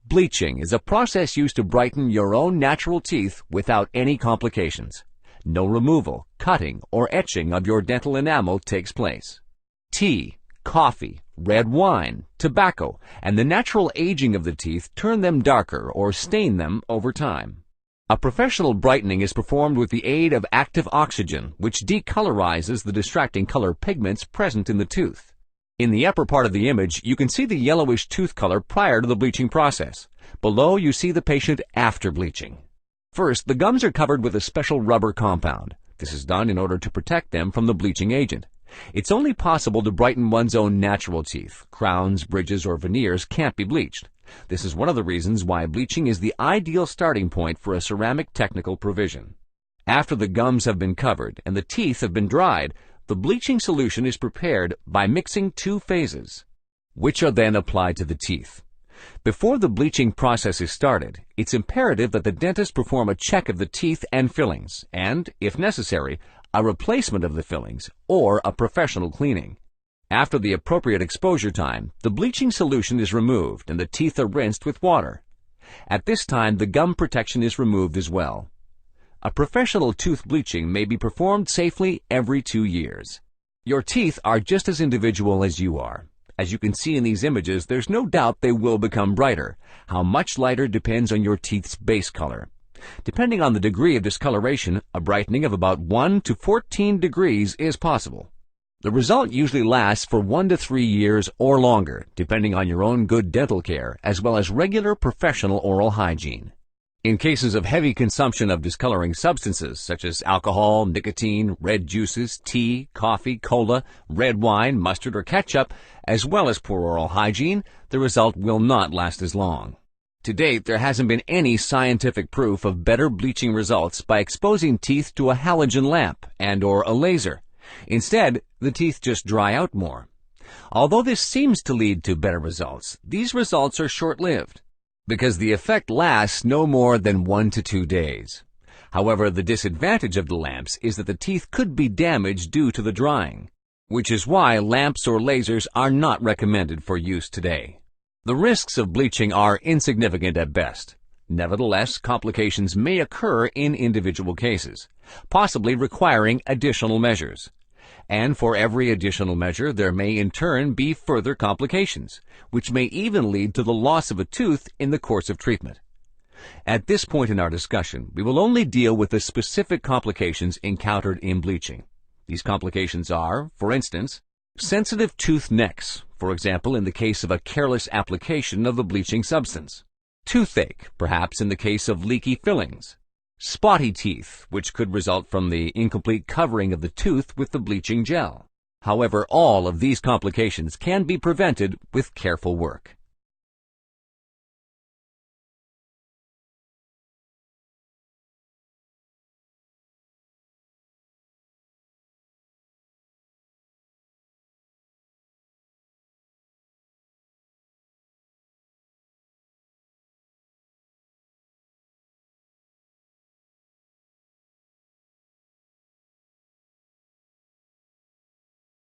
Bleaching is a process used to brighten your own natural teeth without any complications. No removal, cutting, or etching of your dental enamel takes place. Tea, coffee, red wine, tobacco, and the natural aging of the teeth turn them darker or stain them over time. A professional brightening is performed with the aid of active oxygen, which decolorizes the distracting color pigments present in the tooth. In the upper part of the image, you can see the yellowish tooth color prior to the bleaching process. Below, you see the patient after bleaching. First, the gums are covered with a special rubber compound. This is done in order to protect them from the bleaching agent. It's only possible to brighten one's own natural teeth. Crowns, bridges, or veneers can't be bleached. This is one of the reasons why bleaching is the ideal starting point for a ceramic technical provision. After the gums have been covered and the teeth have been dried, the bleaching solution is prepared by mixing two phases, which are then applied to the teeth. Before the bleaching process is started, it's imperative that the dentist perform a check of the teeth and fillings, and, if necessary, a replacement of the fillings or a professional cleaning. After the appropriate exposure time, the bleaching solution is removed and the teeth are rinsed with water. At this time, the gum protection is removed as well. A professional tooth bleaching may be performed safely every 2 years. Your teeth are just as individual as you are. As you can see in these images, there's no doubt they will become brighter. How much lighter depends on your teeth's base color. Depending on the degree of discoloration, a brightening of about 1 to 14 degrees is possible. The result usually lasts for 1 to 3 years or longer, depending on your own good dental care, as well as regular professional oral hygiene. In cases of heavy consumption of discoloring substances such as alcohol, nicotine, red juices, tea, coffee, cola, red wine, mustard, or ketchup, as well as poor oral hygiene, the result will not last as long. To date, there hasn't been any scientific proof of better bleaching results by exposing teeth to a halogen lamp and/or a laser. Instead, the teeth just dry out more. Although this seems to lead to better results, these results are short-lived, because the effect lasts no more than 1 to 2 days. However, the disadvantage of the lamps is that the teeth could be damaged due to the drying, which is why lamps or lasers are not recommended for use today. The risks of bleaching are insignificant at best. Nevertheless, complications may occur in individual cases, possibly requiring additional measures. And for every additional measure, there may in turn be further complications, which may even lead to the loss of a tooth in the course of treatment. At this point in our discussion, we will only deal with the specific complications encountered in bleaching. These complications are, for instance, sensitive tooth necks, for example in the case of a careless application of the bleaching substance. Toothache, perhaps in the case of leaky fillings. Spotty teeth, which could result from the incomplete covering of the tooth with the bleaching gel. However, all of these complications can be prevented with careful work.